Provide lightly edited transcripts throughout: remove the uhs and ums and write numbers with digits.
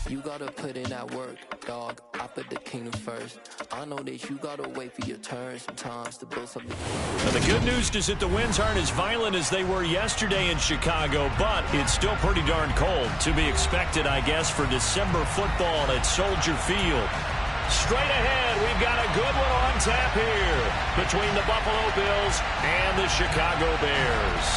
You gotta put in that work, dog. I put the kingdom first. I know that you gotta wait for your turn sometimes to build something. Now, the good news is that the winds aren't as violent as they were yesterday in Chicago, but it's still pretty darn cold. To be expected, I guess, for December football at Soldier Field. Straight ahead, we've got a good one on tap here between the Buffalo Bills and the Chicago Bears.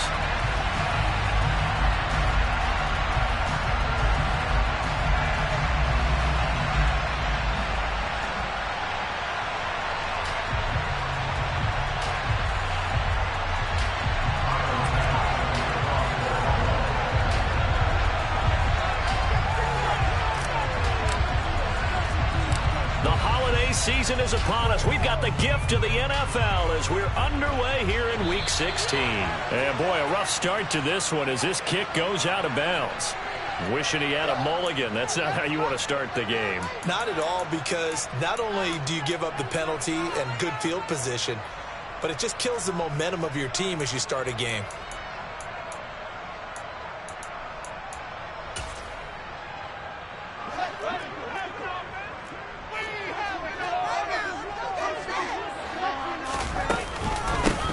Season is upon us. We've got the gift of the NFL as we're underway here in Week 16. And boy, a rough start to this one as this kick goes out of bounds. Wishing he had a mulligan. That's not how you want to start the game. Not at all, because not only do you give up the penalty and good field position, but it just kills the momentum of your team as you start a game.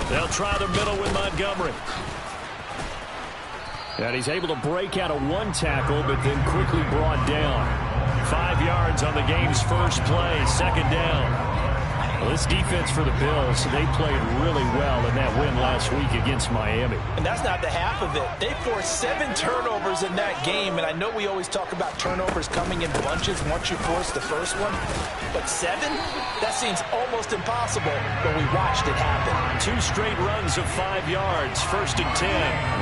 They'll try the middle with Montgomery. And he's able to break out of one tackle, but then quickly brought down. 5 yards on the game's first play, second down. Well, this defense for the Bills, they played really well in that win last week against Miami. And that's not the half of it. They forced 7 turnovers in that game, and I know we always talk about turnovers coming in bunches once you force the first one, but 7? That seems almost impossible, but we watched it happen. 2 straight runs of 5 yards, first and 10.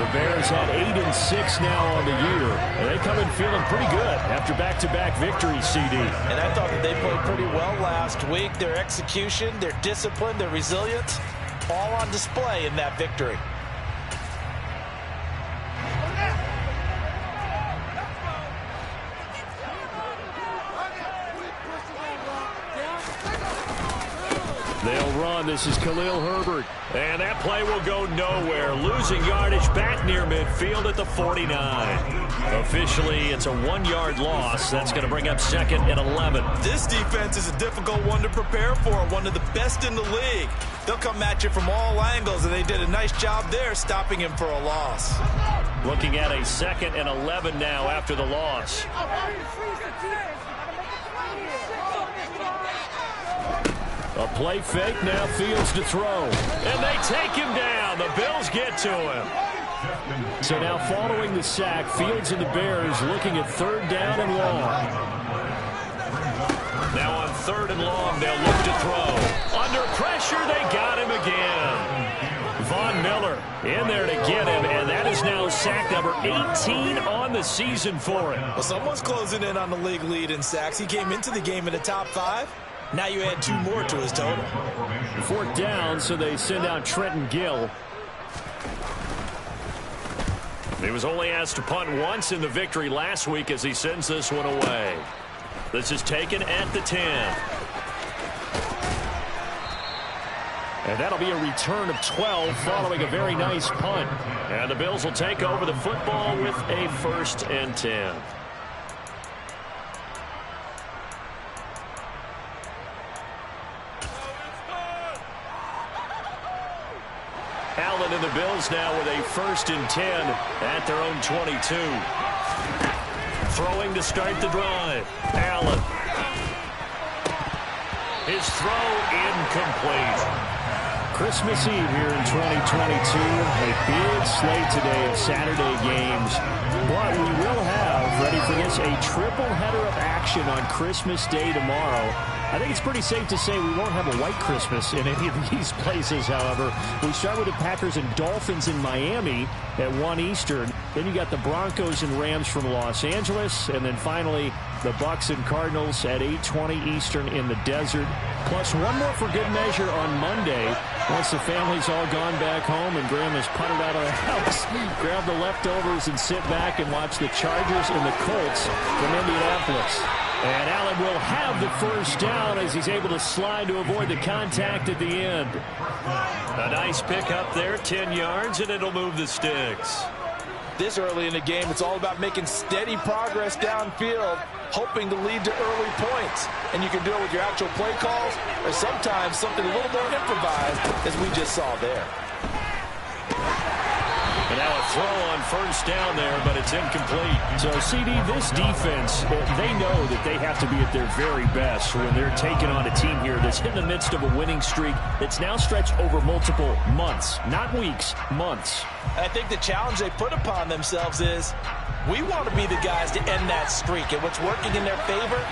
The Bears had 8 and 6 now on the year, and they come in feeling pretty good after back-to-back victories, CD. And I thought that they played pretty well last week. Their execution, their discipline, their resilience, all on display in that victory. They'll run. This is Khalil Herbert. And that play will go nowhere. Losing yardage back near midfield at the 49. Officially, it's a 1-yard loss. That's going to bring up second and 11. This defense is a difficult one to prepare for, one of the best in the league. They'll come at you from all angles, and they did a nice job there stopping him for a loss. Looking at a second and 11 now after the loss. A play fake, now Fields to throw. And they take him down. The Bills get to him. So now following the sack, Fields and the Bears looking at third down and long. Now on third and long, they'll look to throw. Under pressure, they got him again. Von Miller in there to get him, and that is now sack number 18 on the season for him. Well, someone's closing in on the league lead in sacks. He came into the game in the top 5. Now you add 2 more to his total. Fourth down, so they send out Trenton Gill. He was only asked to punt once in the victory last week as he sends this one away. This is taken at the 10. And that'll be a return of 12 following a very nice punt. And the Bills will take over the football with a first and 10. Allen and the Bills now with a first and 10 at their own 22. Throwing to start the drive. Allen. His throw incomplete. Christmas Eve here in 2022. A big slate today of Saturday games. But we will have, ready for this, a triple header of action on Christmas Day tomorrow. I think it's pretty safe to say we won't have a white Christmas in any of these places, however. We start with the Packers and Dolphins in Miami at 1 Eastern. Then you got the Broncos and Rams from Los Angeles. And then finally, the Bucs and Cardinals at 8:20 Eastern in the desert. Plus one more for good measure on Monday. Once the family's all gone back home and Grandma's putted out of the house, grab the leftovers and sit back and watch the Chargers and the Colts from Indianapolis. And Allen will have the first down as he's able to slide to avoid the contact at the end. A nice pick up there, 10 yards, and it'll move the sticks. This early in the game, it's all about making steady progress downfield, hoping to lead to early points. And you can do it with your actual play calls or sometimes something a little more improvised, as we just saw there. And now a throw on first down there, but it's incomplete. So, CD, this defense, they know that they have to be at their very best when they're taking on a team here that's in the midst of a winning streak that's now stretched over multiple months, not weeks, months. And I think the challenge they put upon themselves is we want to be the guys to end that streak. And what's working in their favor?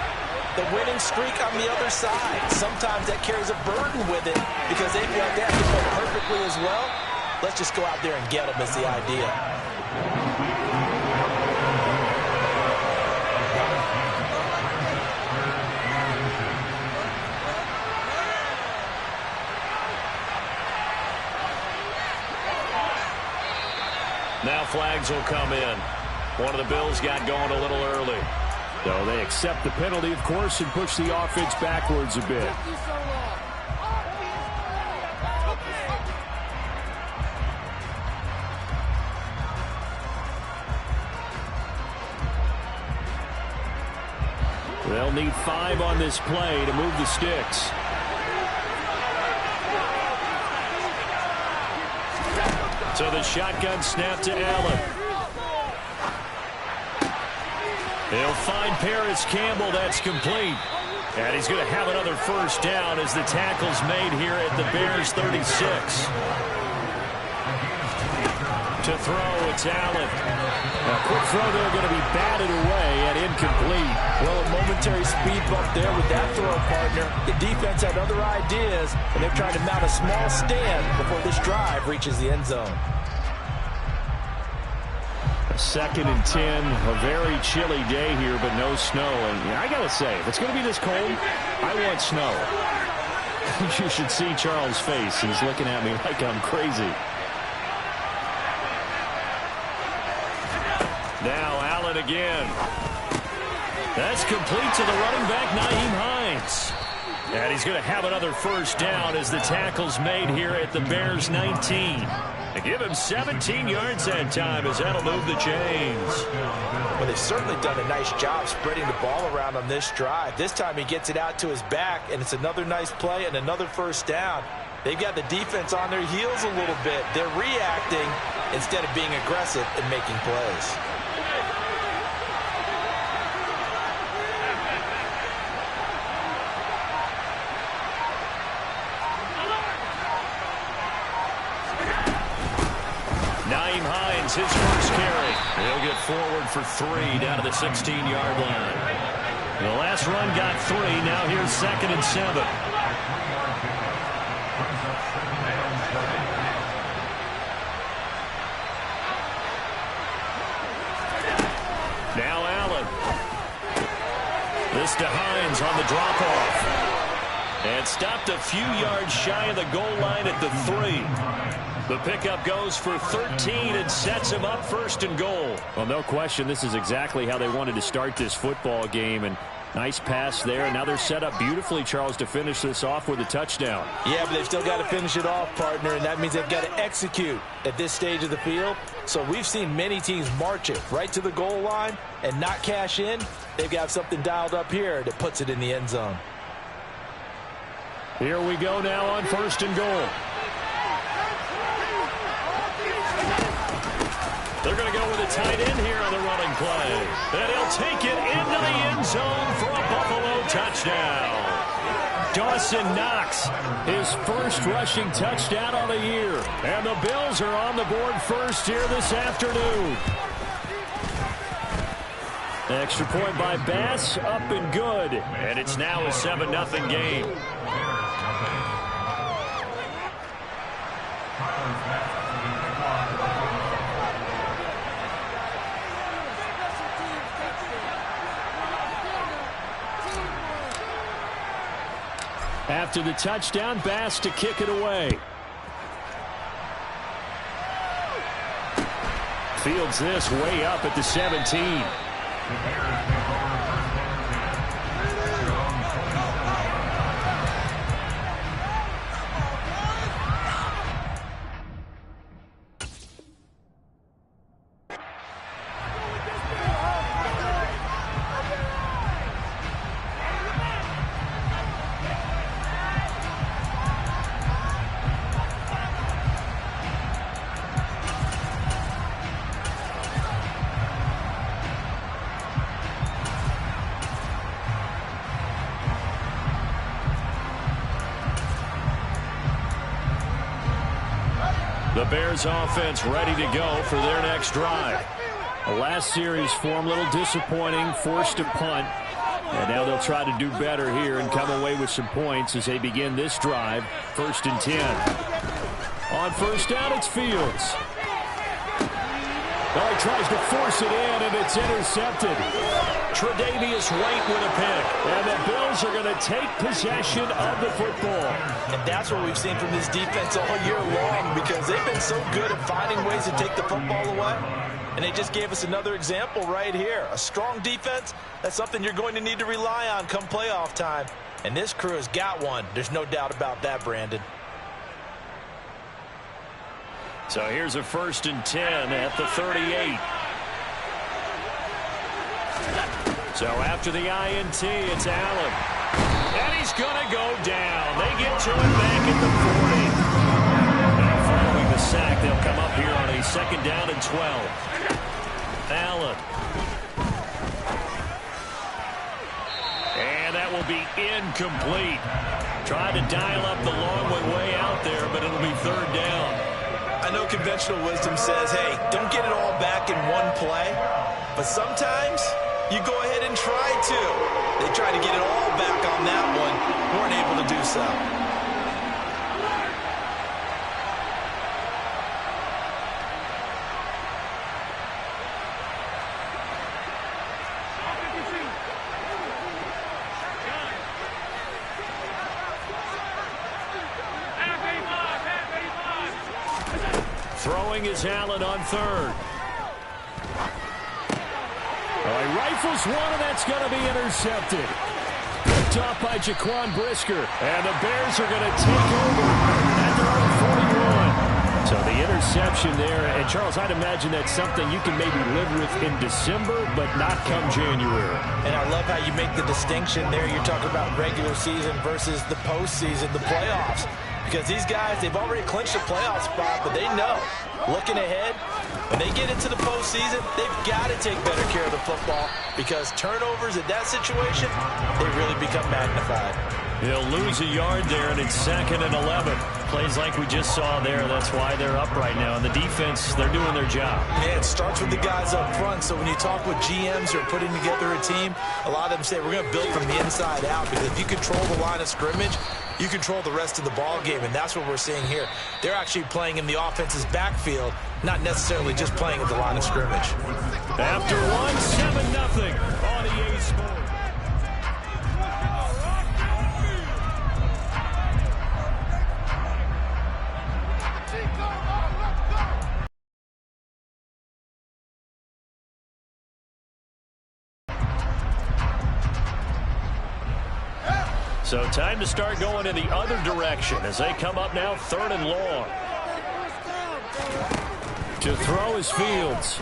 The winning streak on the other side. Sometimes that carries a burden with it because they feel like they have to play perfectly as well. Let's just go out there and get them is the idea. Now flags will come in. One of the Bills got going a little early. So they accept the penalty, of course, and push the offense backwards a bit. They'll need 5 on this play to move the sticks. So the shotgun snap to Allen. He'll find Paris Campbell. That's complete. And he's going to have another first down as the tackle's made here at the Bears 36. To throw, it's Allen. A quick throw there going to be batted away and incomplete. Well, a momentary speed bump there with that throw, partner. The defense had other ideas, and they're trying to mount a small stand before this drive reaches the end zone. 2nd and 10, a very chilly day here, but no snow. And I got to say, if it's going to be this cold, I want snow. You should see Charles' face. He's looking at me like I'm crazy. Now Allen again. That's complete to the running back, Nyheim Hines. And he's going to have another first down as the tackle's made here at the Bears 19. They give him 17 yards that time as that'll move the chains. Well, they've certainly done a nice job spreading the ball around on this drive. This time he gets it out to his back, and it's another nice play and another first down. They've got the defense on their heels a little bit. They're reacting instead of being aggressive and making plays. His first carry. He'll get forward for 3 down to the 16-yard line. The last run got 3. Now here's 2nd and 7. Now Allen. This to Hines on the drop-off. And stopped a few yards shy of the goal line at the 3. The pickup goes for 13 and sets him up 1st and goal. Well, no question, this is exactly how they wanted to start this football game. And nice pass there. And now they're set up beautifully, Charles, to finish this off with a touchdown. Yeah, but they've still got to finish it off, partner, and that means they've got to execute at this stage of the field. So we've seen many teams march it right to the goal line and not cash in. They've got something dialed up here that puts it in the end zone. Here we go now on 1st and goal. They're going to go with a tight end here on the running play. And he'll take it into the end zone for a Buffalo touchdown. Dawson Knox, his first rushing touchdown on the year. And the Bills are on the board first here this afternoon. Extra point by Bass, up and good. And it's now a 7-0 game. After the touchdown, Bass to kick it away. Fields this way up at the 17. The Bears offense ready to go for their next drive. The last series for them, a little disappointing, forced a punt. And now they'll try to do better here and come away with some points as they begin this drive. 1st and 10. On first down, it's Fields. Well, he tries to force it in, and it's intercepted. Tre'Davious White with a pick. And the Bills are going to take possession of the football. And that's what we've seen from this defense all year long, because they've been so good at finding ways to take the football away. And they just gave us another example right here. A strong defense, that's something you're going to need to rely on come playoff time. And this crew has got one. There's no doubt about that, Brandon. So here's a 1st and 10 at the 38. So after the INT, it's Allen. And he's going to go down. They get to it back at the 40. Now following the sack, they'll come up here on a 2nd down and 12. Allen. And that will be incomplete. Trying to dial up the long way out there, but it'll be 3rd down. I know conventional wisdom says, hey, don't get it all back in one play. But sometimes you go ahead and try to. They tried to get it all back on that one. Weren't able to do so. Throwing is Allen on 3rd. Well, he rifles one, and that's going to be intercepted. Picked off by Jaquan Brisker. And the Bears are going to take over at their own 41. So the interception there. And, Charles, I'd imagine that's something you can maybe live with in December, but not come January. And I love how you make the distinction there. You're talking about regular season versus the postseason, the playoffs. Because these guys, they've already clinched a playoff spot, but they know, looking ahead, when they get into the postseason, they've got to take better care of the football, because turnovers in that situation, they really become magnified. He'll lose a yard there, and it's 2nd and 11. Plays like we just saw there. That's why they're up right now. And the defense, they're doing their job. Yeah, it starts with the guys up front. So when you talk with GMs who are putting together a team, a lot of them say, we're going to build from the inside out, because if you control the line of scrimmage, you control the rest of the ball game, and that's what we're seeing here. They're actually playing in the offense's backfield, not necessarily just playing at the line of scrimmage. After one, 7-0 on EA Sports. So time to start going in the other direction as they come up now 3rd and long. To throw is Fields.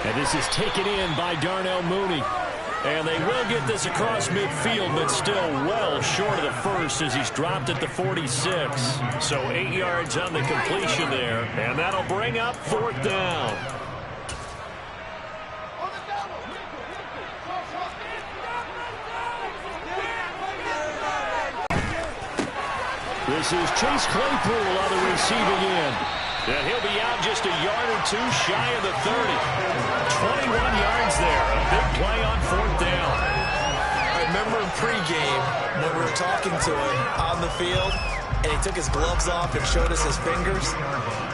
And this is taken in by Darnell Mooney. And they will get this across midfield, but still well short of the first as he's dropped at the 46. So 8 yards on the completion there. And that'll bring up 4th down. This is Chase Claypool on the receiving end. And he'll be out just a yard or 2 shy of the 30. 21 yards there. A big play on 4th down. I remember in pregame when we were talking to him on the field, and he took his gloves off and showed us his fingers.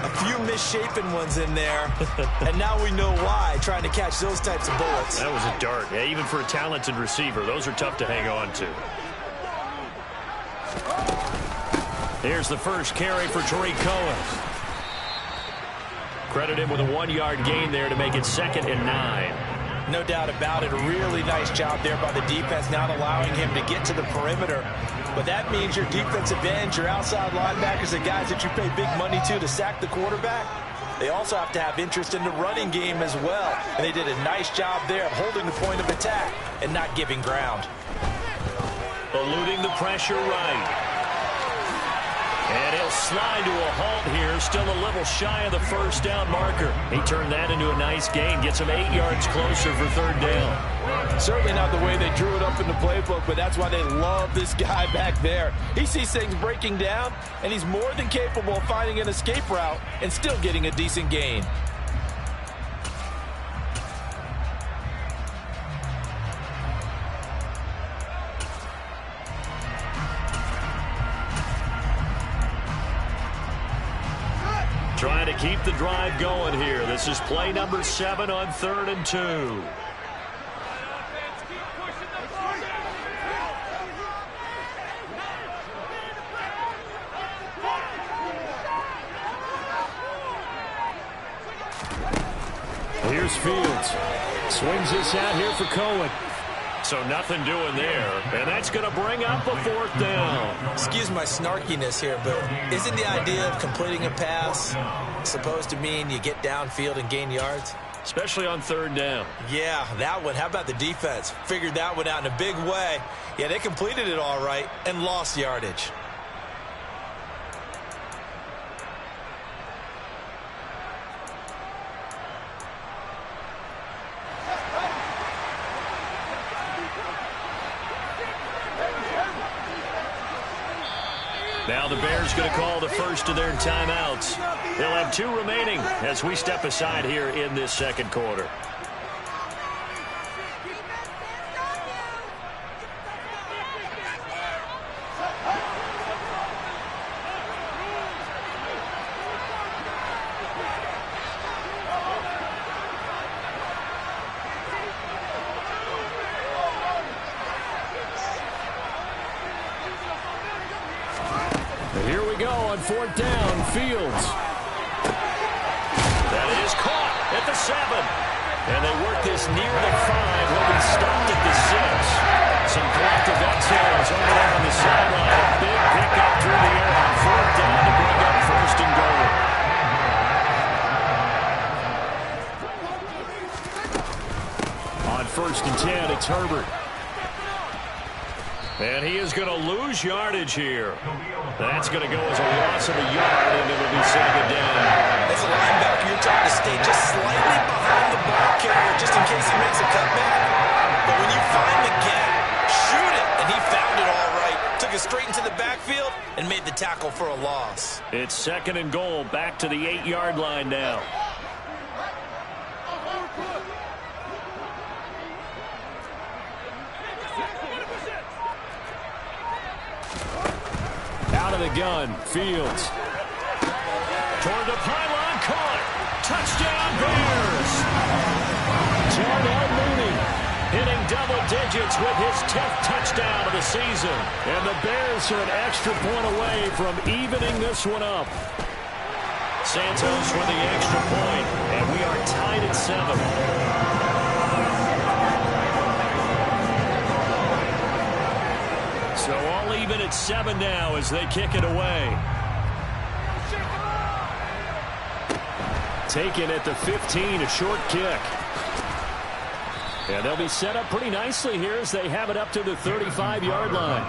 A few misshapen ones in there, and now we know why, trying to catch those types of bullets. That was a dart. Yeah, even for a talented receiver, those are tough to hang on to. Here's the first carry for Tariq Cohen. Credit him with a 1-yard gain there to make it 2nd and 9. No doubt about it. A really nice job there by the defense, not allowing him to get to the perimeter. But that means your defensive ends, your outside linebackers, the guys that you pay big money to sack the quarterback, they also have to have interest in the running game as well. And they did a nice job there of holding the point of attack and not giving ground. Eluding the pressure right. And he'll slide to a halt here. Still a little shy of the first down marker. He turned that into a nice gain. Gets him 8 yards closer for third down. Certainly not the way they drew it up in the playbook, but that's why they love this guy back there. He sees things breaking down, and he's more than capable of finding an escape route and still getting a decent gain. Trying to keep the drive going here. This is play number 7 on 3rd and 2. Here's Fields. Swings this out here for Cohen. So nothing doing there. And that's going to bring up a 4th down. Excuse my snarkiness here, but isn't the idea of completing a pass supposed to mean you get downfield and gain yards? Especially on 3rd down. Yeah, that one. How about the defense? Figured that one out in a big way. Yeah, they completed it all right and lost yardage. Now the Bears going to call the first of their timeouts. They'll have 2 remaining as we step aside here in this second quarter. Here we go on 4th down. Fields. That is caught at the 7. And they work this near the 5. Will be stopped at the 6. Some collective exhales over there on the sideline. Big pickup through the air on 4th down to bring up 1st and goal. On 1st and 10, it's Herbert. And he is going to lose yardage here. That's going to go as a loss of a yard, and it'll be second down. As a linebacker, you're trying to stay just slightly behind the ball carrier just in case he makes a cutback. But when you find the gap, shoot it. And he found it all right. Took it straight into the backfield and made the tackle for a loss. It's 2nd and goal, back to the 8-yard line now. Out of the gun, Fields. Toward the pylon, caught. Touchdown, Bears. Darnell Mooney hitting double digits with his 10th touchdown of the season. And the Bears are an extra point away from evening this one up. Santos with the extra point, and we are tied at 7. So all even at 7 now as they kick it away. Taken at the 15, a short kick. And they'll be set up pretty nicely here as they have it up to the 35-yard line.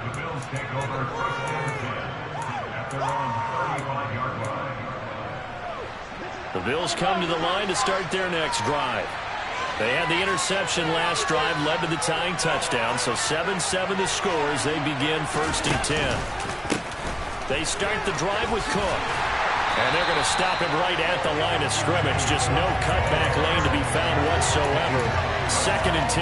The Bills take over first and 10 at their own 35-yard line. The Bills come to the line to start their next drive. They had the interception last drive, led to the tying touchdown, so 7-7 the score as they begin 1st and 10. They start the drive with Cook, and they're going to stop him right at the line of scrimmage. Just no cutback lane to be found whatsoever. 2nd and 10.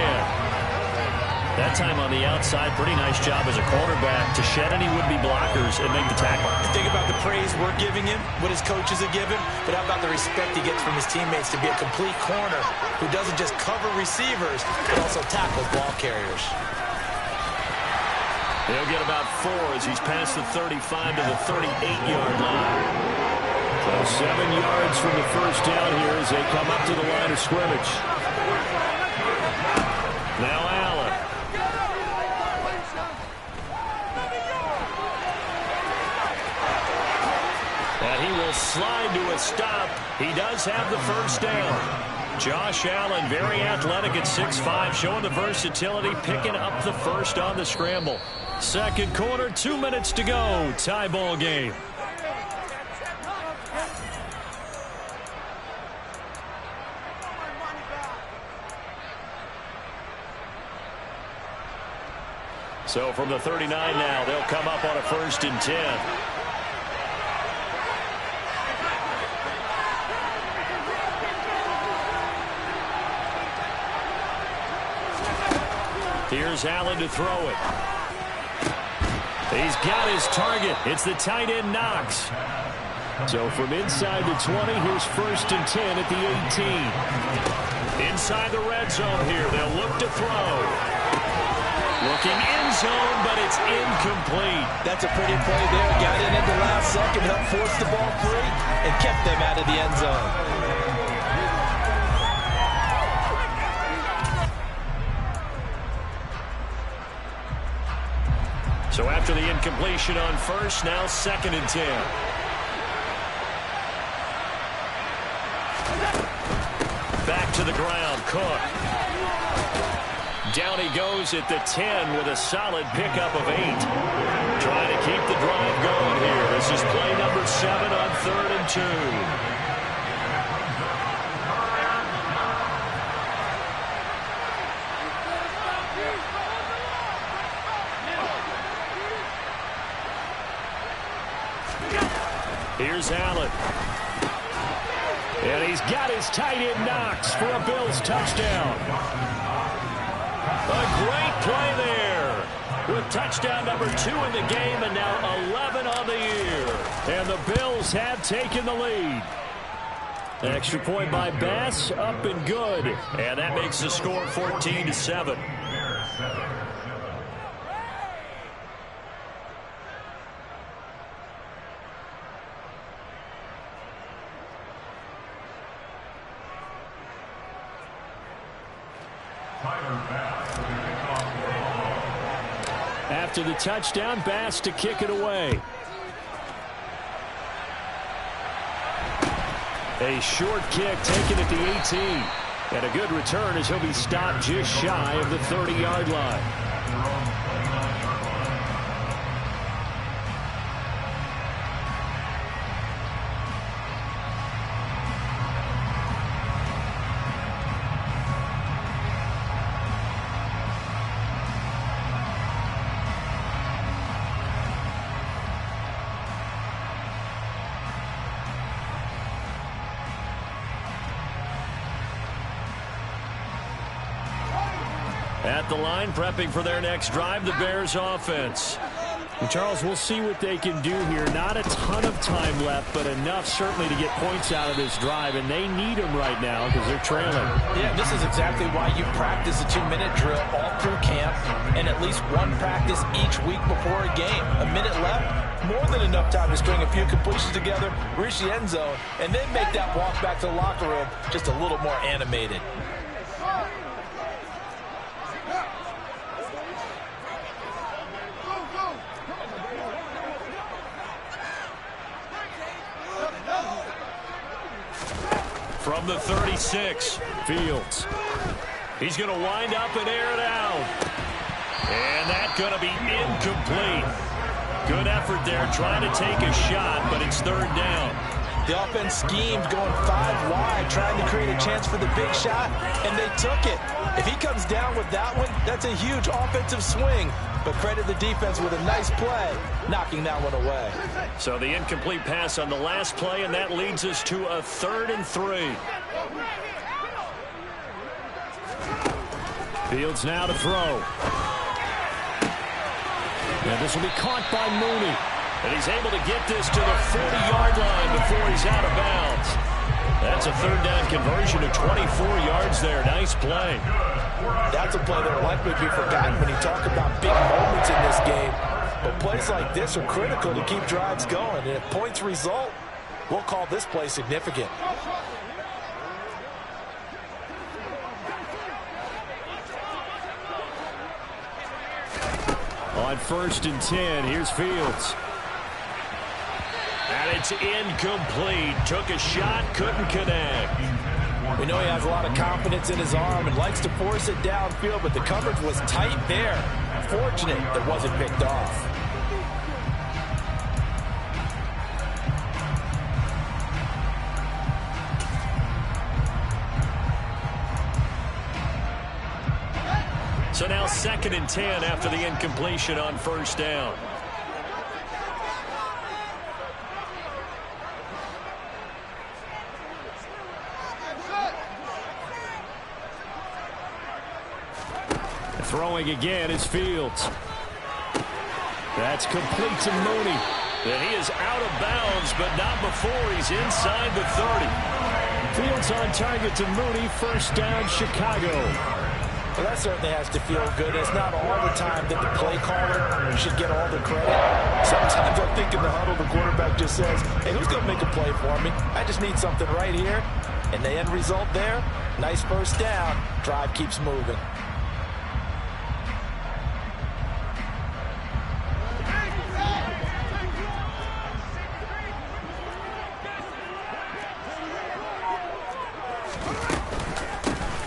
That time on the outside, pretty nice job as a cornerback to shed any would-be blockers and make the tackle. Think about the praise we're giving him, what his coaches have given, but how about the respect he gets from his teammates to be a complete corner who doesn't just cover receivers, but also tackles ball carriers. They'll get about 4 as he's past the 35 to the 38-yard line. So 7 yards from the first down here as they come up to the line of scrimmage. Now Allen. And he will slide to a stop. He does have the first down. Josh Allen, very athletic at 6'5", showing the versatility, picking up the first on the scramble. Second quarter, 2 minutes to go. Tie ball game. So from the 39 now, they'll come up on a 1st and 10. Here's Allen to throw it. He's got his target. It's the tight end Knox. So from inside the 20, here's 1st and 10 at the 18. Inside the red zone here, they'll look to throw. Looking end zone, but it's incomplete. That's a pretty play there. Got in at the last second, helped force the ball free, and kept them out of the end zone. So after the incompletion on 1st, now 2nd and 10. Back to the ground, Cook. Down he goes at the 10 with a solid pickup of 8. Trying to keep the drive going here. This is play number 7 on 3rd and 2. Here's Allen. And he's got his tight end Knox for a Bills touchdown. A great play there with touchdown number 2 in the game and now 11 on the year. And the Bills have taken the lead. An extra point by Bass, up and good. And that makes the score 14-7. After the touchdown, Bass to kick it away. A short kick taken at the 18. And a good return as he'll be stopped just shy of the 30-yard line. At the line, prepping for their next drive, the Bears offense. And Charles, we'll see what they can do here. Not a ton of time left, but enough certainly to get points out of this drive, and they need them right now because they're trailing. Yeah, this is exactly why you practice a 2-minute drill all through camp and at least one practice each week before a game. A minute left, more than enough time to string a few completions together, reach the end zone, and then make that walk back to the locker room just a little more animated. From the 36, Fields. He's going to wind up and air it out. And that's going to be incomplete. Good effort there trying to take a shot, but it's 3rd down. The offense schemed going 5 wide, trying to create a chance for the big shot, and they took it. If he comes down with that one, that's a huge offensive swing. But credit the defense with a nice play, knocking that one away. So the incomplete pass on the last play, and that leads us to a 3rd and 3. Fields now to throw. And this will be caught by Mooney. And he's able to get this to the 40-yard line before he's out of bounds. That's a 3rd down conversion of 24 yards there. Nice play. That's a play that will likely be forgotten when you talk about big moments in this game. But plays like this are critical to keep drives going. And if points result, we'll call this play significant. On 1st and 10, here's Fields. And it's incomplete. Took a shot, couldn't connect. We know he has a lot of confidence in his arm and likes to force it downfield, but the coverage was tight there. Fortunate it wasn't picked off. So now 2nd and 10 after the incompletion on first down. Throwing again is Fields. That's complete to Mooney. And he is out of bounds, but not before he's inside the 30. Fields on target to Mooney. First down, Chicago. Well, that certainly has to feel good. It's not all the time that the play caller should get all the credit. Sometimes I think in the huddle, the quarterback just says, hey, who's going to make a play for me? I just need something right here. And the end result there, nice first down. Drive keeps moving.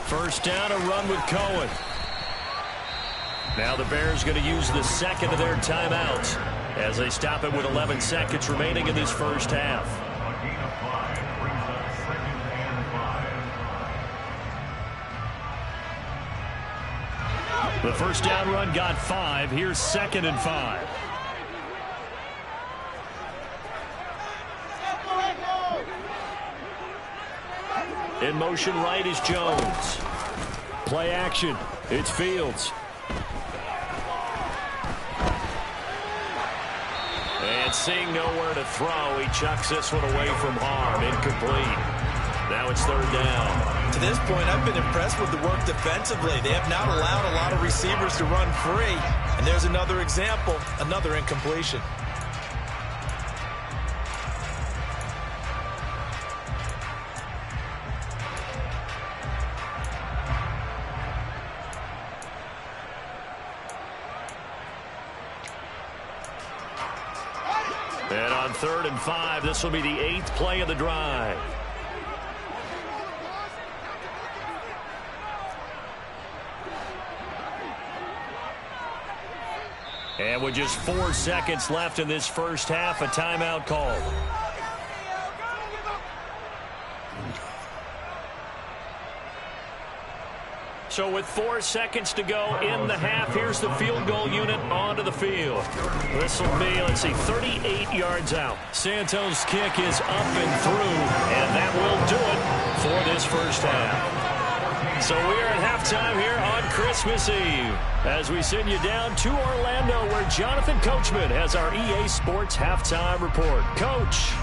First down, a run with Cohen. Now the Bears going to use the second of their timeouts as they stop it with 11 seconds remaining in this first half. A gain of 5 brings up 2nd and 5. The first down run got 5. Here's 2nd and 5. In motion right is Jones. Play action. It's Fields. And seeing nowhere to throw, he chucks this one away from harm. Incomplete. Now it's 3rd down. To this point, I've been impressed with the work defensively. They have not allowed a lot of receivers to run free. And there's another example, another incompletion. And on 3rd and 5, this will be the 8th play of the drive. And with just 4 seconds left in this first half, a timeout call. So with 4 seconds to go in the half, here's the field goal unit onto the field. This will be, let's see, 38 yards out. Santos' kick is up and through, and that will do it for this first half. So we are at halftime here on Christmas Eve as we send you down to Orlando where Jonathan Coachman has our EA Sports Halftime Report. Coach.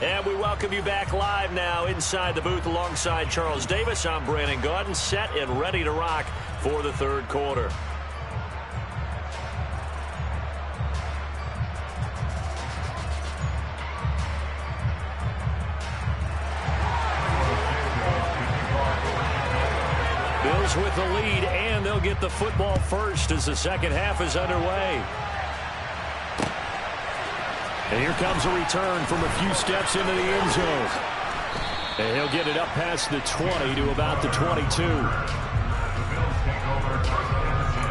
And we welcome you back live now inside the booth alongside Charles Davis. I'm Brandon Gaudin, set and ready to rock for the 3rd quarter. Bills with the lead, and they'll get the football first as the second half is underway. And here comes a return from a few steps into the end zone. And he'll get it up past the 20 to about the 22. The Bills take over 1st and 10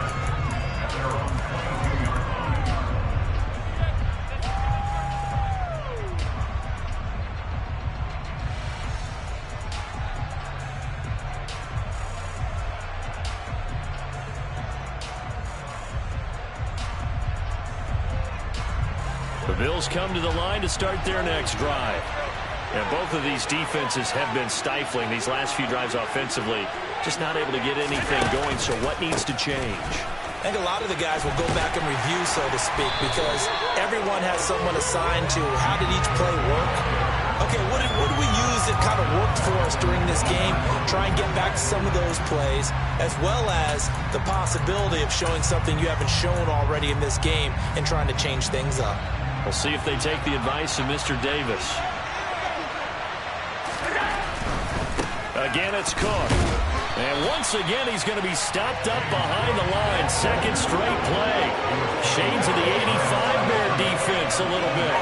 at their own 22-yard line. The Bills come to the line to start their next drive. And both of these defenses have been stifling these last few drives offensively. Just not able to get anything going, so what needs to change? I think a lot of the guys will go back and review, so to speak, because everyone has someone assigned to how did each play work. Okay, what do we use that kind of worked for us during this game? Try and get back to some of those plays, as well as the possibility of showing something you haven't shown already in this game and trying to change things up. We'll see if they take the advice of Mr. Davis. Again, it's Cook. And once again, he's going to be stopped up behind the line. Second straight play. Shades of the 85 Bear defense a little bit.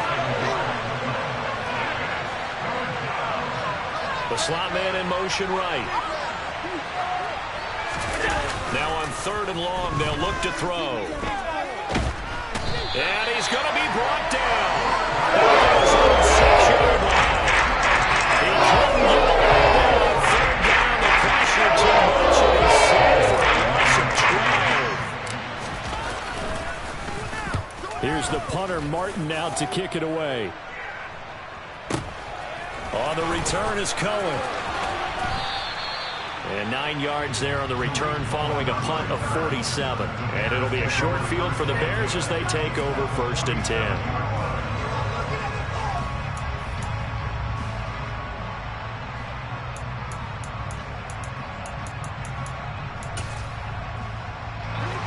The slot man in motion right. Now on 3rd and long, they'll look to throw. And he's going to be brought down. There's on the 6-yard line. He couldn't get it down. 3rd down, the pressure too much, and he's sacked for a loss of 12. Here's the punter, Martin, out to kick it away. On the return is Cohen. And 9 yards there on the return following a punt of 47. And it'll be a short field for the Bears as they take over 1st and 10.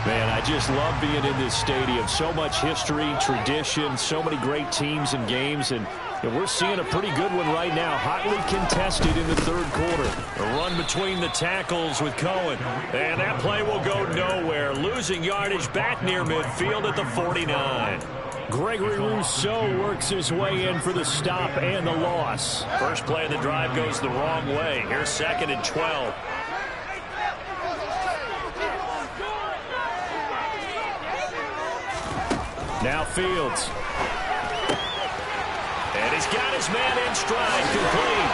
Man, I just love being in this stadium. So much history, tradition, so many great teams and games, and we're seeing a pretty good one right now. Hotly contested in the 3rd quarter. A run between the tackles with Cohen. And that play will go nowhere. Losing yardage back near midfield at the 49. Gregory Rousseau works his way in for the stop and the loss. First play of the drive goes the wrong way. Here's 2nd and 12. Now Fields. And he's got his man in stride, complete.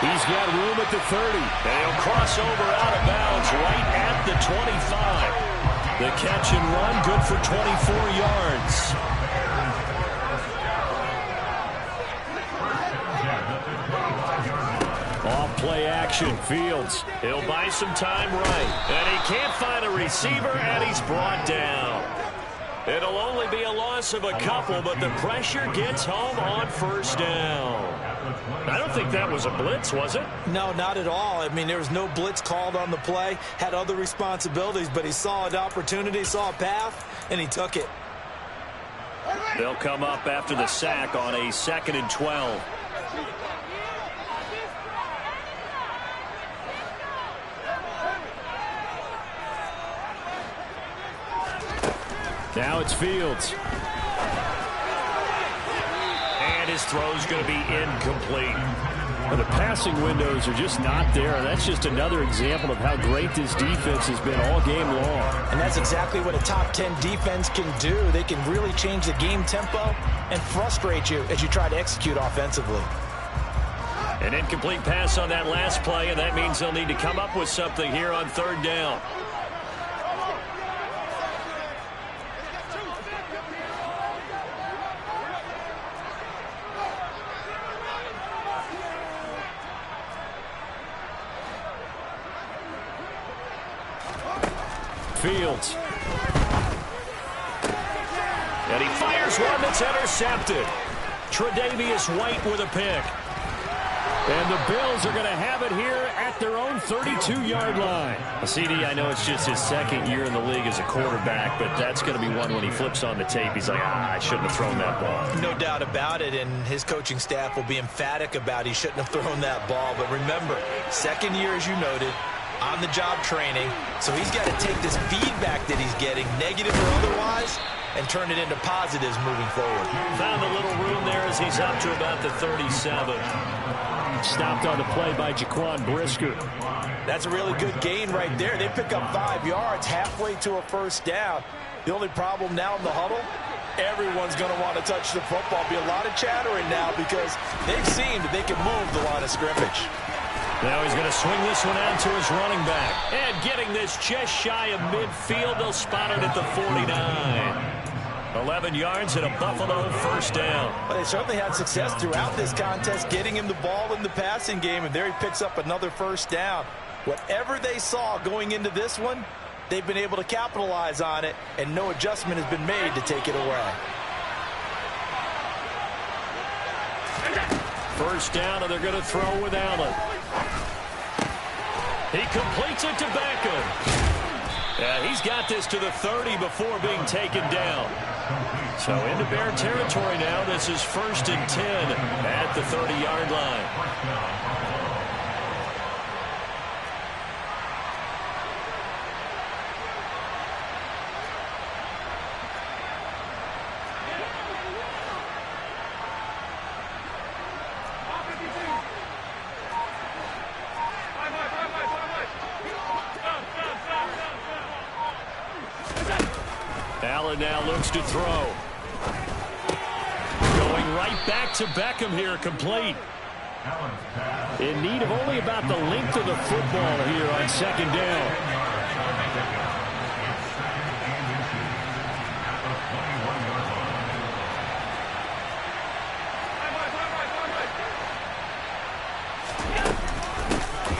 He's got room at the 30. And he'll cross over out of bounds right at the 25. The catch and run, good for 24 yards. Off play action, Fields. He'll buy some time right. And he can't find a receiver, and he's brought down. It'll only be a loss of a couple, but the pressure gets home on 1st down. I don't think that was a blitz, was it? No, not at all. I mean, there was no blitz called on the play. Had other responsibilities, but he saw an opportunity, saw a path, and he took it. They'll come up after the sack on a 2nd and 12. Now it's Fields. And his throw's going to be incomplete. Well, the passing windows are just not there. That's just another example of how great this defense has been all game long. And that's exactly what a top 10 defense can do. They can really change the game tempo and frustrate you as you try to execute offensively. An incomplete pass on that last play, and that means they'll need to come up with something here on 3rd down. Fields. And he fires one that's intercepted. Tre'Davious White with a pick. And the Bills are going to have it here at their own 32-yard line. CD, I know it's just his 2nd year in the league as a quarterback, but that's going to be one when he flips on the tape. He's like, I shouldn't have thrown that ball. No doubt about it, and his coaching staff will be emphatic about he shouldn't have thrown that ball. But remember, 2nd year, as you noted, on-the-job training, so he's got to take this feedback that he's getting, negative or otherwise, and turn it into positives moving forward. Found a little room there as he's up to about the 37. Stopped on the play by Jaquan Brisker. That's a really good gain right there. They pick up 5 yards halfway to a 1st down. The only problem now in the huddle, everyone's going to want to touch the football. Be a lot of chattering now because they've seen that they can move the line of scrimmage. Now he's going to swing this one out to his running back. And getting this just shy of midfield, they'll spot it at the 49. 11 yards and a Buffalo 1st down. Well, they certainly had success throughout this contest, getting him the ball in the passing game, and there he picks up another 1st down. Whatever they saw going into this one, they've been able to capitalize on it, and no adjustment has been made to take it away. First down, and they're going to throw with Allen. He completes it to Beckham. Yeah, he's got this to the 30 before being taken down. So into Bear territory now. This is 1st and 10 at the 30-yard line. Allen now looks to throw. Going right back to Beckham here, complete. In need of only about the length of the football here on 2nd down.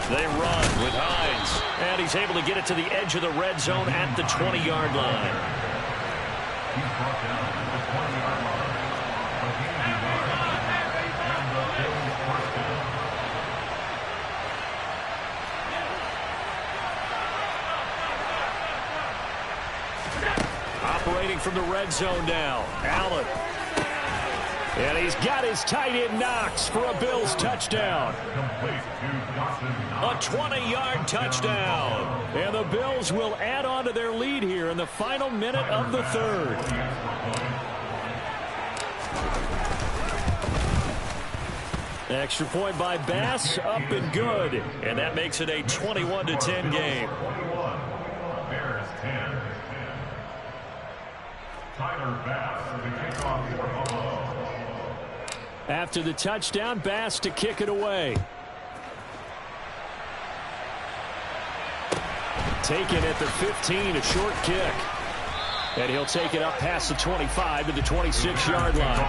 They run with Hines, and he's able to get it to the edge of the red zone at the 20-yard line. He's brought down at the 20-yard line. A gain of 9. And the Bills first down. Operating from the red zone now, Allen. And he's got his tight end Knox for a Bills touchdown. A 20-yard touchdown. And the Bills will add on to their lead here in the final minute of the 3rd. Extra point by Bass, up and good. And that makes it a 21-10 game. Bears 10. Tyler Bass, the kickoff for Buffalo. After the touchdown, Bass to kick it away. Taken at the 15, a short kick. And he'll take it up past the 25 to the 26-yard line.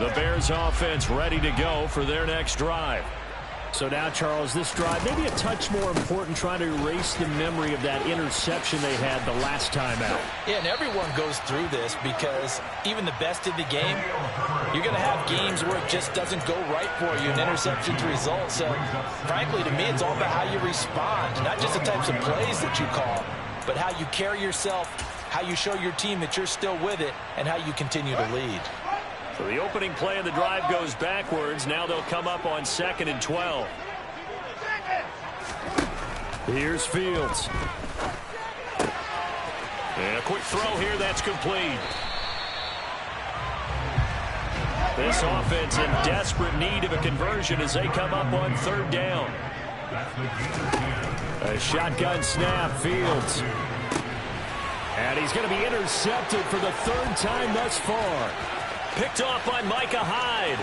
The Bears offense ready to go for their next drive. So now, Charles, this drive maybe a touch more important, trying to erase the memory of that interception they had the last time out. Yeah, and everyone goes through this because even the best in the game, you're going to have games where it just doesn't go right for you, and interceptions result. So, frankly, to me, it's all about how you respond, not just the types of plays that you call, but how you carry yourself, how you show your team that you're still with it, and how you continue to lead. So the opening play of the drive goes backwards. Now they'll come up on 2nd and 12. Here's Fields. And a quick throw here that's complete. This offense in desperate need of a conversion as they come up on 3rd down. A shotgun snap, Fields. And he's going to be intercepted for the 3rd time thus far. Picked off by Micah Hyde.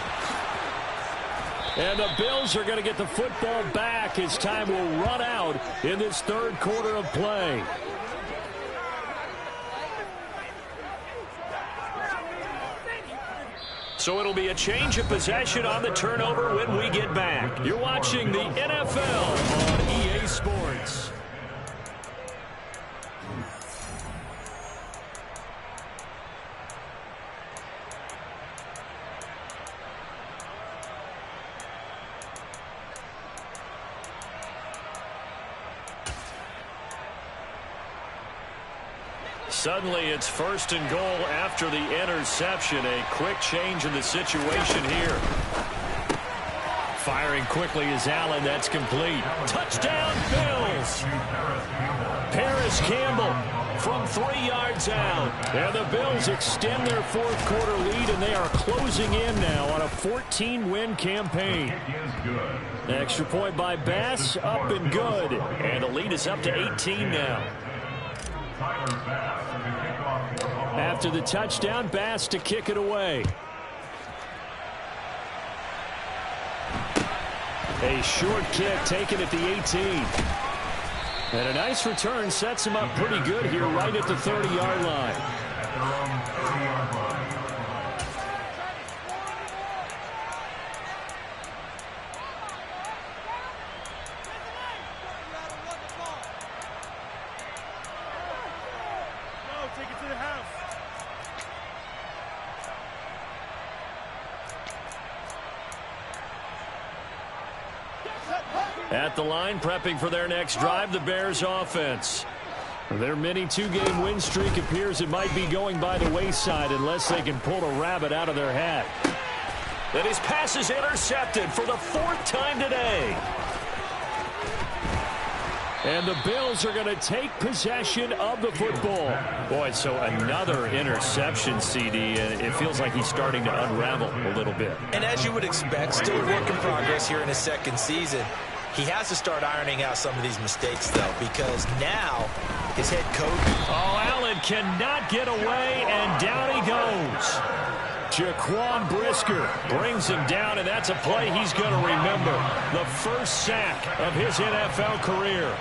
And the Bills are going to get the football back as time will run out in this 3rd quarter of play. So it'll be a change of possession on the turnover when we get back. You're watching the NFL on EA Sports. Suddenly, it's 1st and goal after the interception. A quick change in the situation here. Firing quickly is Allen. That's complete. Touchdown, Bills! Paris Campbell from 3 yards out. And the Bills extend their 4th quarter lead, and they are closing in now on a 14-win campaign. Extra point by Bass, up and good. And the lead is up to 18 now. After the touchdown, Bass to kick it away. A short kick taken at the 18. And a nice return sets him up pretty good here right at the 30-yard line. At the line, prepping for their next drive, the Bears offense. Their mini two-game win streak appears it might be going by the wayside unless they can pull a rabbit out of their hat. And his pass is intercepted for the 4th time today. And the Bills are going to take possession of the football. Boy, so another interception, CD, and it feels like he's starting to unravel a little bit. And as you would expect, still a work in progress here in his second season. He has to start ironing out some of these mistakes, though, because now his head coach. Oh, Allen cannot get away, and down he goes. Jaquan Brisker brings him down, and that's a play he's going to remember. The first sack of his NFL career.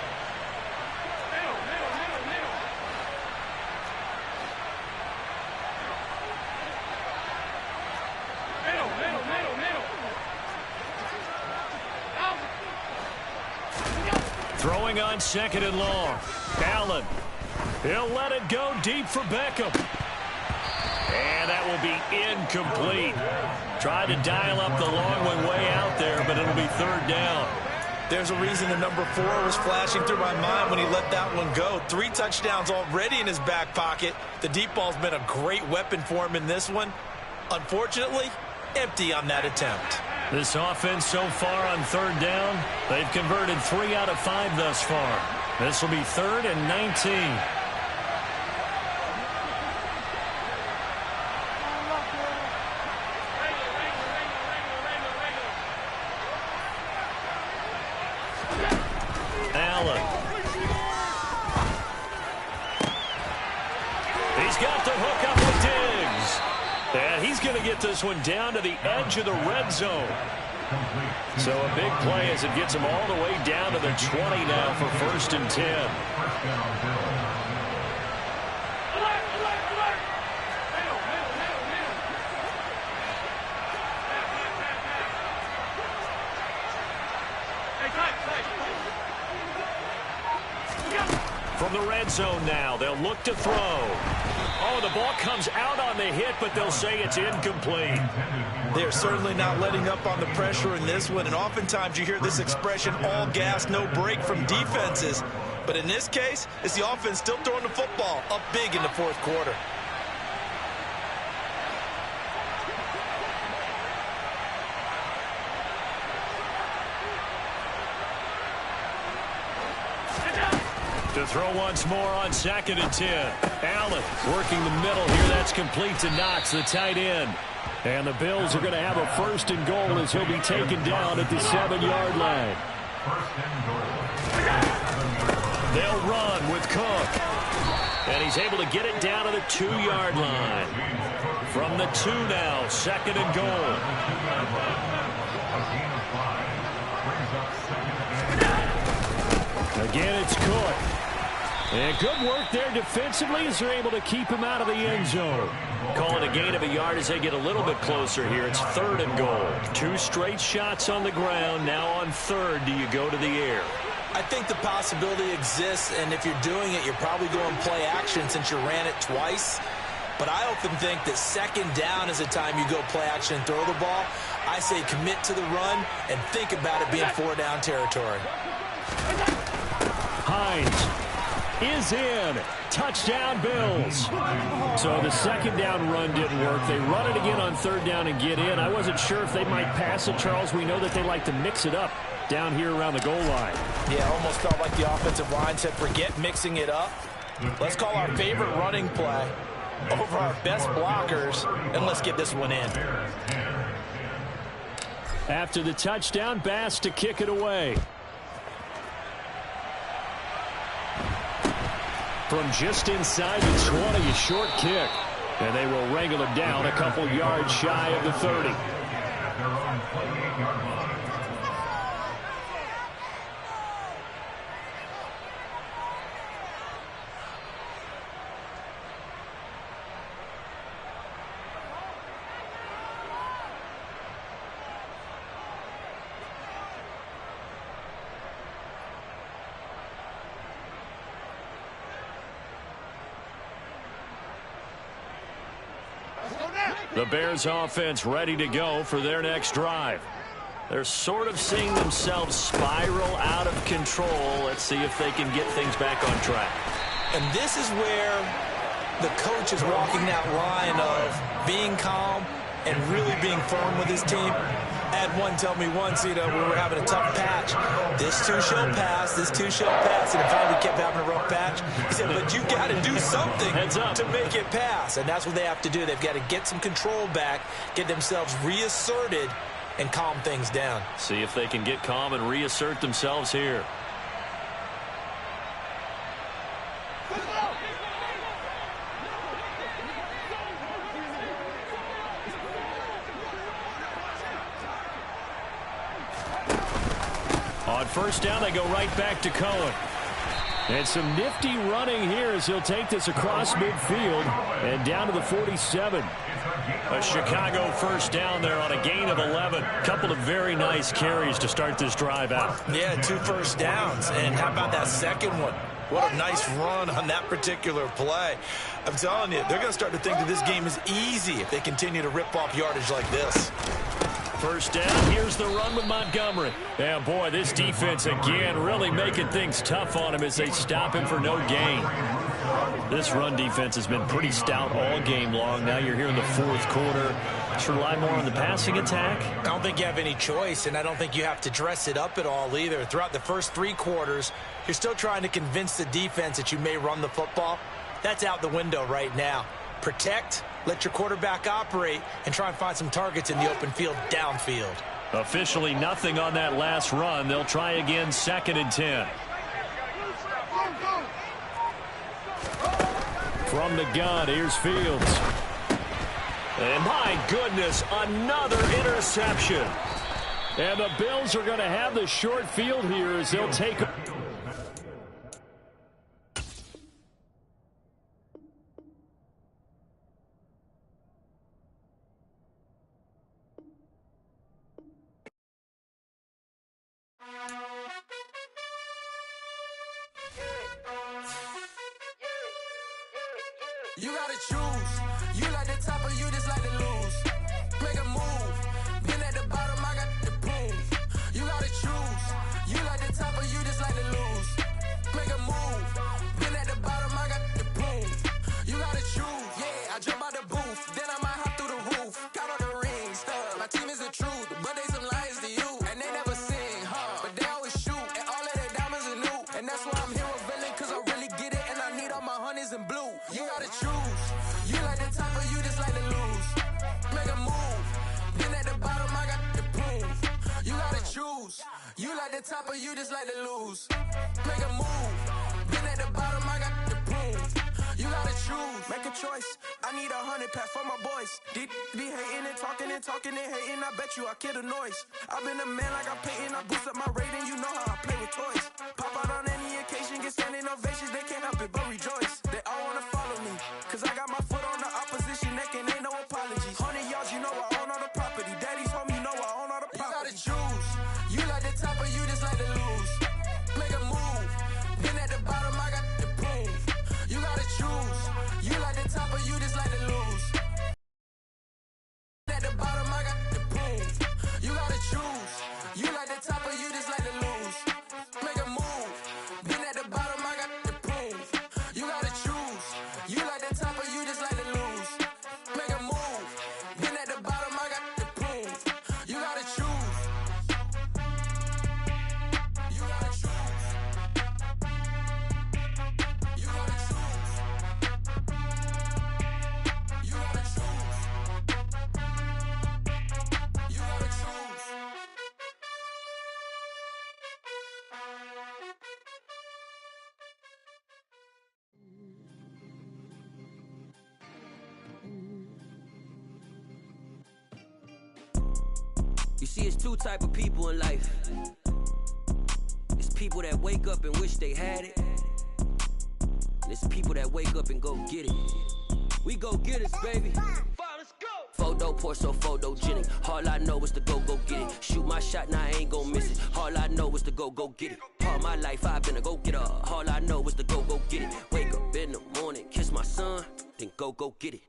Throwing on 2nd and long. Allen. He'll let it go deep for Beckham. And that will be incomplete. Tried to dial up the long one way out there, but it'll be 3rd down. There's a reason the number 4 was flashing through my mind when he let that one go. 3 touchdowns already in his back pocket. The deep ball's been a great weapon for him in this one. Unfortunately, empty on that attempt. This offense so far on 3rd down, they've converted 3 out of 5 thus far. This will be 3rd and 19. Allen. He's got the hook up with Diggs. And he's going to get this one down to the edge of the red zone. So a big play as it gets him all the way down to the 20 now for 1st and 10. From the red zone now, they'll look to throw. Oh, the ball comes out on the hit, but they'll say it's incomplete. They're certainly not letting up on the pressure in this one, and oftentimes you hear this expression, all gas, no break from defenses. But in this case, it's the offense still throwing the football up big in the 4th quarter. To throw once more on 2nd and 10. Allen working the middle here. That's complete to Knox, the tight end. And the Bills are going to have a 1st and goal as he'll be taken down at the 7-yard line. They'll run with Cook. And he's able to get it down to the 2-yard line. From the 2 now, 2nd and goal. Again, it's Cook. And good work there defensively as they're able to keep him out of the end zone. Calling a gain of a yard as they get a little bit closer here. It's 3rd and goal. 2 straight shots on the ground. Now on 3rd, do you go to the air? I think the possibility exists, and if you're doing it, you're probably going play action since you ran it twice. But I often think that 2nd down is the time you go play action and throw the ball. I say commit to the run and think about it being 4-down territory. Hines is in. Touchdown, Bills. So the 2nd down run didn't work. They run it again on 3rd down and get in. I wasn't sure if they might pass it, Charles. We know that they like to mix it up down here around the goal line. Yeah, almost felt like the offensive line said, forget mixing it up. Let's call our favorite running play over our best blockers, and let's get this one in. After the touchdown, Bass to kick it away. From just inside the 20, a short kick. And they will wrangle him down a couple yards shy of the 30. The Bears offense ready to go for their next drive. They're sort of seeing themselves spiral out of control. Let's see if they can get things back on track. And this is where the coach is walking that line of being calm and really being firm with his team. I had one tell me once, we were having a tough patch. This too shall pass, this too shall pass. And finally we kept having a rough patch. He said, but you got to do something to make it pass. And that's what they have to do. They've got to get some control back, get themselves reasserted, and calm things down. See if they can get calm and reassert themselves here. On first down, they go right back to Cohen. And some nifty running here as he'll take this across midfield and down to the 47. A Chicago first down there on a gain of 11. Couple of very nice carries to start this drive out. Yeah, 2 first downs. And how about that second one? What a nice run on that particular play. I'm telling you, they're going to start to think that this game is easy if they continue to rip off yardage like this. First down, here's the run with Montgomery. And boy, this defense again really making things tough on him as they stop him for no gain. This run defense has been pretty stout all game long. Now you're here in the fourth quarter. Should rely more on the passing attack? I don't think you have any choice, and I don't think you have to dress it up at all either. Throughout the first 3 quarters, you're still trying to convince the defense that you may run the football. That's out the window right now. Protect, let your quarterback operate, and try and find some targets in the open field downfield. Officially nothing on that last run. They'll try again, 2nd and 10. From the gun, here's Fields. And my goodness, another interception. And the Bills are going to have the short field here as they'll take... You gotta choose. You like the top or you just like to lose. Make a move. Been at the bottom, I got the boom. You gotta choose. You like the top or you just like to lose. Make a move. Been at the bottom, I got the boom. You gotta choose. Yeah, I jump out the booth. Then I might hop through the roof. Got all the rings. My team is the truth, but they some liars to you. And they never sing, but they always shoot. And all of their diamonds are new. And that's why I'm here with villain, cause I really get it. And I need all my honeys in blue. You gotta choose. You like the top or you just like to lose. Make a move. Been at the bottom, I got the boom. You gotta choose. You like the top or you just like to lose. Make a move. Been at the bottom, I got the boom. You gotta choose. Make a choice. I need 100 pack for my boys. Be hating and talking and hating. I bet you I kill the noise. I've been a man like I'm Peyton. I boost up my rating. You know how I play with toys. Pop out on any occasion, get standing ovations. They can't help it but rejoice. They all wanna follow me, cause I got my foot on the opposition neck and ain't no apologies. 100 yards, you know I own all the property. Daddy's home, you know I own all the property. You gotta choose. You like the top or you just like to lose. Make a move. Been at the bottom, I got the boom. You gotta choose. You like the top or you just like to lose. At the bottom, I got the boom. You gotta choose. You like the top or you just like to lose. Make a move. Been at the bottom, I got the boom. You gotta choose. You like the top or you just like to lose. Make a move. Been at the bottom, I got the boom. You gotta choose. You gotta choose. You gotta choose. You gotta choose. You gotta choose. You see, it's 2 type of people in life. It's people that wake up and wish they had it. And it's people that wake up and go get it. We go get it, baby. Photo poor, so photogenic. All I know is to go get it. Shoot my shot, now I ain't gon' miss it. All I know is to go get it. All my life I've been a go-getter. All I know is to go get it. Wake up in the morning, kiss my son, then go get it.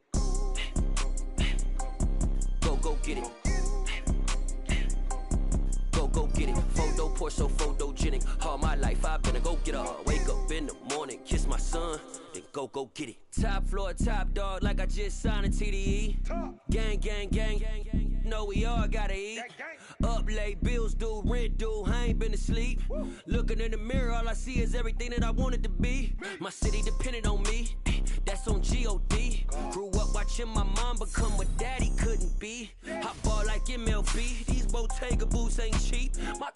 Go get it. go get it. Photo pour so photogenic. All my life I've been a go getter. Wake up in the morning, kiss my son, then go get it. Top floor, top dog, like I just signed a TDE. Gang, gang, gang, gang, gang. No, we all gotta eat. Up late, bills due, rent due, I ain't been asleep. Looking in the mirror, all I see is everything that I wanted to be. My city depended on me, that's on G.O.D. Grew up watching my mom become what daddy couldn't be. I ball like MLB, these Bottega boots ain't cheap. My